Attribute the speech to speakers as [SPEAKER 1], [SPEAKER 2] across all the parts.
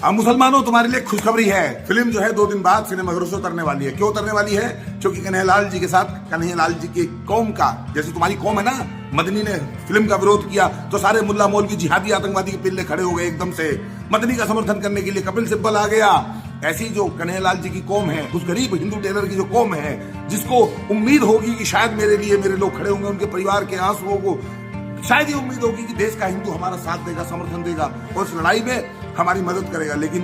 [SPEAKER 1] अब मुसलमानों तुम्हारे लिए खुशखबरी है, फिल्म जो है 2 दिन बाद सिनेमाघरों से उतरने वाली है। क्यों उतरने वाली है? क्योंकि कन्हैयालाल जी के साथ कन्हैयालाल जी की कौम का, जैसे तुम्हारी कौम है ना, मदनी ने फिल्म का विरोध किया तो सारे मुल्ला मौलवी जिहादी आतंकवादी के पिल्ले खड़े हो गए एकदम से। मदनी का समर्थन करने के लिए कपिल सिब्बल आ गया। ऐसी जो कन्हैयालाल जी की कौम है, उस गरीब हिंदू टेलर की जो कौम है, जिसको उम्मीद होगी कि शायद मेरे लिए मेरे लोग खड़े होंगे, उनके परिवार के आंसुओं को शायद ये उम्मीद होगी कि देश का हिंदू हमारा साथ देगा, समर्थन देगा और इस लड़ाई में हमारी मदद करेगा। लेकिन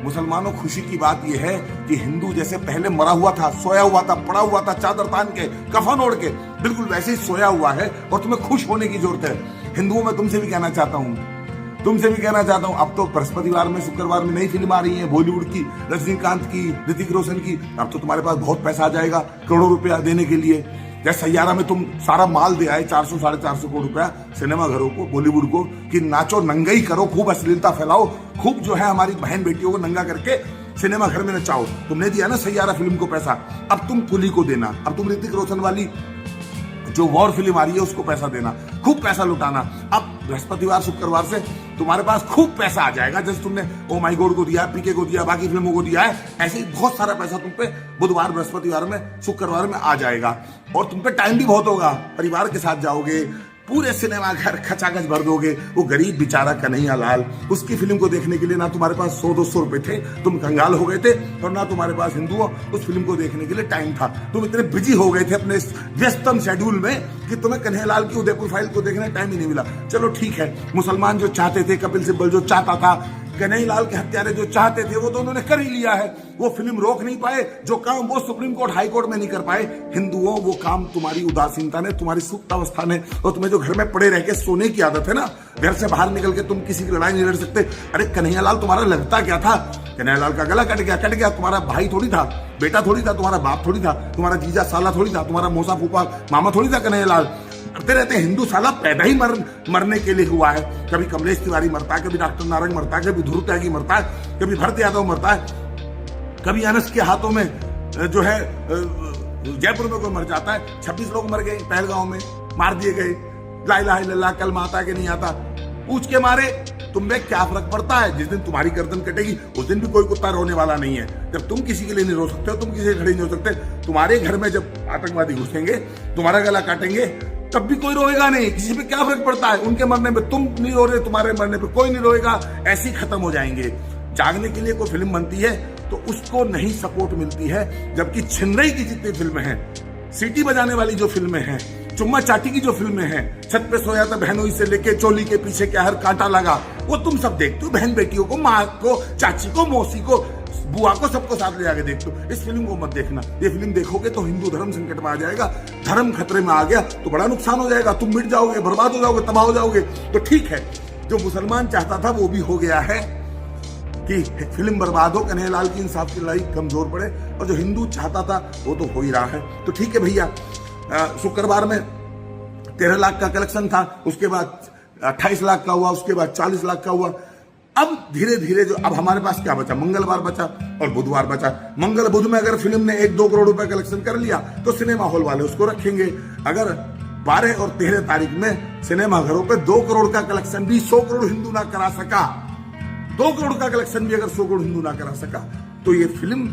[SPEAKER 1] मुसलमानों, खुशी की बात यह है कि हिंदू जैसे पहले मरा हुआ था, सोया हुआ था, पड़ा हुआ था, चादर तान के, कफन ओढ़ के, बिल्कुल वैसे ही सोया हुआ है और तुम्हें खुश होने की जरूरत है। हिंदुओं में तुमसे भी कहना चाहता हूं, अब तो बृहस्पतिवार में, शुक्रवार में नई फिल्म आ रही है बॉलीवुड की, रजनीकांत की, ऋतिक रोशन की। अब तो तुम्हारे पास बहुत पैसा आ जाएगा करोड़ों रुपया देने के लिए। जैसे सैयारा में तुम सारा माल दे आए, 400 साढ़े 400 करोड़ रुपया सिनेमा घरों को, बॉलीवुड को, कि नाचो नंगाई करो, खूब अश्लीलता फैलाओ, खूब जो है हमारी बहन बेटियों को नंगा करके सिनेमा घर में नचाओ। तुमने दिया ना सैयारा फिल्म को पैसा, अब तुम कुली को देना। अब तुम ऋतिक रोशन वाली जो वॉर फिल्म आ रही है उसको पैसा देना, खूब पैसा लुटाना। अब बृहस्पतिवार शुक्रवार से तुम्हारे पास खूब पैसा आ जाएगा। जैसे तुमने ओ माई गॉड को दिया, पीके को दिया, बाकी फिल्मों को दिया है, ऐसे ही बहुत सारा पैसा तुम पे बुधवार, बृहस्पतिवार में, शुक्रवार में आ जाएगा। और तुम पे टाइम भी बहुत होगा, परिवार के साथ जाओगे, पूरे सिनेमा घर खचाखच भर दोगे। वो गरीब बेचारा कन्हैयालाल, उसकी फिल्म को देखने के लिए ना तुम्हारे पास 100-200 रुपए थे, तुम कंगाल हो गए थे, और ना तुम्हारे पास हिंदुओं उस फिल्म को देखने के लिए टाइम था। तुम इतने बिजी हो गए थे अपने व्यस्तम शेड्यूल में कि तुम्हें कन्हैयालाल की उदयपुर फाइल को देखने टाइम ही नहीं मिला। चलो ठीक है, मुसलमान जो चाहते थे, कपिल सिब्बल जो चाहता था, कन्हैयालाल के हत्यारे जो चाहते थे, वो तो उन्होंने कर ही लिया है। वो फिल्म रोक नहीं पाए, जो काम वो सुप्रीम कोर्ट, हाई कोर्ट में नहीं कर पाए। हिंदुओं, वो काम तुम्हारी उदासीनता ने, तुम्हारी सुप्तावस्था ने, और तुम्हें जो घर में पड़े रह के सोने की आदत है ना, घर से बाहर निकल के तुम किसी की लड़ाई नहीं लड़ सकते। अरे कन्हैयालाल तुम्हारा लगता क्या था? कन्हैयालाल का गला कट गया। तुम्हारा भाई थोड़ी था, बेटा थोड़ी था, तुम्हारा बाप थोड़ी था, तुम्हारा जीजा साला थोड़ी था, तुम्हारा मौसा फूफा मामा थोड़ी था कन्हैयालाल। करते रहते हिंदू साला पैदा ही मरने के लिए हुआ है। कभी कमलेश तिवारी मरता है, कभी डॉक्टर नारंग मरता है, कभी ध्रुव त्यागी मरता है, कभी भरत यादव मरता है, कभी अनस के हाथों में जो है जयपुर में कोई मर जाता है। 26 लोग मर गए पहलगांव में, मार दिए गए। ला इलाहा इल्लल्लाह कलमा आता है कि नहीं आता, पूछ के मारे। तुम्हें क्या फर्क पड़ता है? जिस दिन तुम्हारी गर्दन कटेगी उस दिन भी कोई कुत्ता रोने वाला नहीं है। जब तुम किसी के लिए नहीं रो सकते हो, तुम किसी से खड़े नहीं हो सकते, तुम्हारे घर में जब आतंकवादी घुसेंगे, तुम्हारा गला काटेंगे, तब भी कोई रोएगा नहीं। किसी पे क्या फर्क पड़ता है? उनके मरने पे तुम नहीं रो रहे, तुम्हारे मरने पे कोई नहीं रोएगा। ऐसे ही खत्म हो जाएंगे। जागने के लिए कोई फिल्म बनती है तो उसको नहीं सपोर्ट मिलती है, जबकि छिनरई की जितनी फिल्में हैं, सीटी बजाने वाली जो फिल्में हैं, चुम्मा चाटी की जो फिल्में हैं, छत पे सोया था बहनों से लेके चोली के पीछे क्या हर कांटा लगा, वो तुम सब देखते हो। बहन बेटियों को, माँ को, चाची को, मौसी को, बुआ को, सबको साथ ले जाके देखते हो। इस फिल्म को मत देखना। ये फिल्म देखोगे तो हिंदू धर्म संकट में आ जाएगा, धर्म खतरे में आ गया तो बड़ा नुकसान हो जाएगा। तुम मिट जाओगे, बर्बाद हो जाओगे, तबाह हो जाओगे। तो ठीक है, जो मुसलमान चाहता था वो भी हो गया है कि फिल्म बर्बाद हो, कन्हैयालाल की इंसाफ की लड़ाई कमजोर पड़े, और जो हिंदू चाहता था वो तो हो ही रहा है। तो ठीक है भैया, शुक्रवार में 13 लाख का कलेक्शन था, उसके बाद 28 लाख का हुआ, उसके बाद 40 लाख का हुआ। अब धीरे धीरे जो अब हमारे पास क्या बचा? मंगलवार बचा और बुधवार बचा। मंगल बुध में अगर फिल्म ने 1-2 करोड़ रुपए कलेक्शन कर लिया तो सिनेमा हॉल वाले उसको रखेंगे। अगर 12 और 13 तारीख में सिनेमा घरों पे 2 करोड़ का कलेक्शन भी 100 करोड़ हिंदू ना करा सका, 2 करोड़ का कलेक्शन भी अगर 100 करोड़ हिंदू ना करा सका, तो ये फिल्म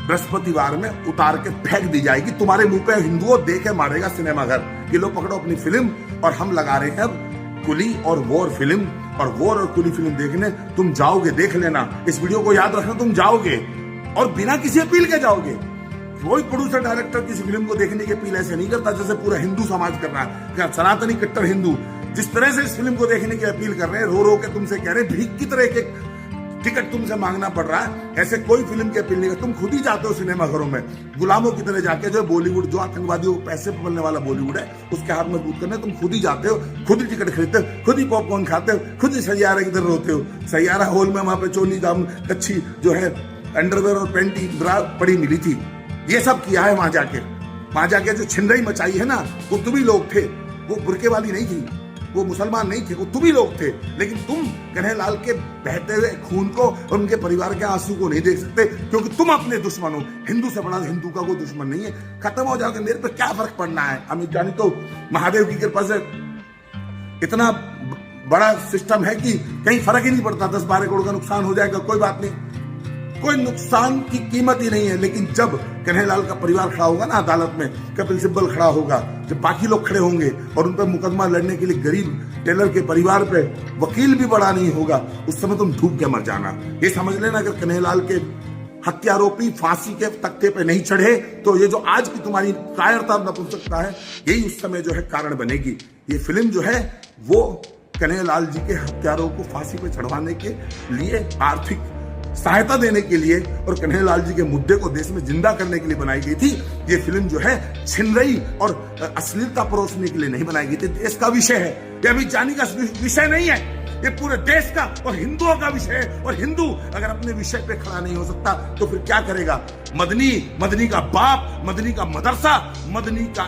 [SPEAKER 1] बृहस्पतिवार में उतार के फेंक दी जाएगी। तुम्हारे मुंह पे हिंदुओं दे के मारेगा सिनेमा घर कि लो पकड़ो अपनी फिल्म, और हम लगा रहे हैं अब कुली और वॉर फिल्म। और वॉर और कुली फिल्म देखने तुम जाओगे, देख लेना, इस वीडियो को याद रखना, तुम जाओगे और बिना किसी अपील के जाओगे। कोई प्रोड्यूसर डायरेक्टर किसी फिल्म को देखने की अपील ऐसे नहीं करता जैसे पूरा हिंदू समाज कर रहा है। सनातनी कट्टर हिंदू जिस तरह से इस फिल्म को देखने की अपील कर रहे हैं, रो रो के तुमसे कह रहे हैं, भीख की तरह एक टिकट तुमसे मांगना पड़ रहा है, ऐसे कोई फिल्म की अपील नहीं कर। तुम खुद ही जाते हो सिनेमा घरों में गुलामों की तरह जाके, जो बॉलीवुड, जो आतंकवादियों को पैसे पकड़ने वाला बॉलीवुड है, उसके हाथ मजबूत करने तुम खुद ही जाते हो, खुद ही टिकट खरीदते हो, खुद ही पॉपकॉर्न खाते हो, खुद ही सैयारा की तरह रोते हो। सैयारा हॉल में वहां पे चोली दाम कच्छी जो है अंडरवेयर और पैंटी ब्रा पड़ी मिली थी। ये सब किया है वहां जाके जो छिनरई मचाई है ना, वो तुम ही लोग थे। वो बुरके वाली नहीं थी, वो मुसलमान नहीं थे, वो तुम ही लोग थे। लेकिन तुम कन्हैयालाल के बहते हुए खून को और उनके परिवार के आंसू को नहीं देख सकते, क्योंकि तुम अपने दुश्मन हो। हिंदू से बड़ा हिंदू का कोई दुश्मन नहीं है। खत्म हो जाओगे, मेरे पे क्या फर्क पड़ना है? अमित जानी तो महादेव की कृपा से इतना बड़ा सिस्टम है कि कहीं फर्क ही नहीं पड़ता, 10-12 करोड़ का नुकसान हो जाएगा, कोई बात नहीं, कोई नुकसान की कीमत ही नहीं है। लेकिन जब कन्हैयालाल का परिवार खड़ा होगा ना अदालत में, कपिल सिब्बल खड़ा होगा, जब बाकी लोग खड़े होंगे और उन पर मुकदमा लड़ने के लिए गरीब टेलर के परिवार पे वकील भी बड़ा नहीं होगा, उस समय तुम डूब के मर जाना। ये समझ लेना, अगर कन्हैयालाल के हत्यारोपी फांसी के तख्ते पे नहीं चढ़े तो ये जो आज की तुम्हारी कायरता नपुंसकता है, यही उस समय जो है कारण बनेगी। ये फिल्म जो है वो कन्हैयालाल जी के हत्यारों को फांसी पे चढ़वाने के लिए, आर्थिक सहायता देने के लिए और कन्हैयालाल जी के मुद्दे को देश में जिंदा करने के लिए बनाई गई थी। ये फिल्म जो है छिनरई और अश्लीलता परोसने के लिए नहीं बनाई गई थी। देश का विषय है, ये अमित जानी का विषय नहीं है, ये पूरे देश का और हिंदुओं का विषय है। और हिंदू अगर अपने विषय पे खड़ा नहीं हो सकता तो फिर क्या करेगा? मदनी का बाप, मदनी का मदरसा, मदनी का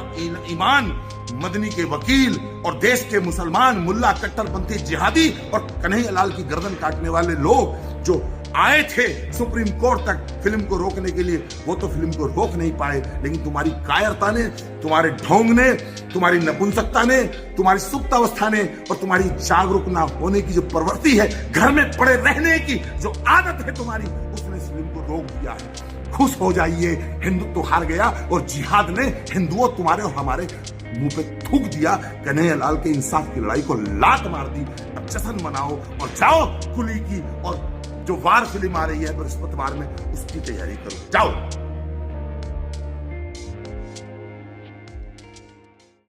[SPEAKER 1] ईमान, मदनी के वकील और देश के मुसलमान मुल्ला, कट्टरपंथी जिहादी और कन्हैयालाल की गर्दन काटने वाले लोग जो आए थे सुप्रीम कोर्ट तक फिल्म को रोकने के लिए, वो तो फिल्म को रोक नहीं पाए। लेकिन तुम्हारी कायरता ने, तुम्हारे ढोंग ने, तुम्हारी नपुंसकता ने, तुम्हारी सुप्त अवस्था ने और तुम्हारी जागरूक ना होने की जो प्रवृत्ति है, घर में पड़े रहने की जो आदत है तुम्हारी, उसने इस फिल्म को रोक दिया है। खुश हो जाइए, हिंदुत्व हार गया और जिहाद ने हिंदुओं तुम्हारे और हमारे मुंह पे थूक दिया। कन्हैयालाल के इंसाफ की लड़ाई को लात मार दी। अब जश्न मनाओ और जाओ कुली की और जो वार फिल्म आ रही है बृहस्पतिवार में, उसकी तैयारी करो, जाओ।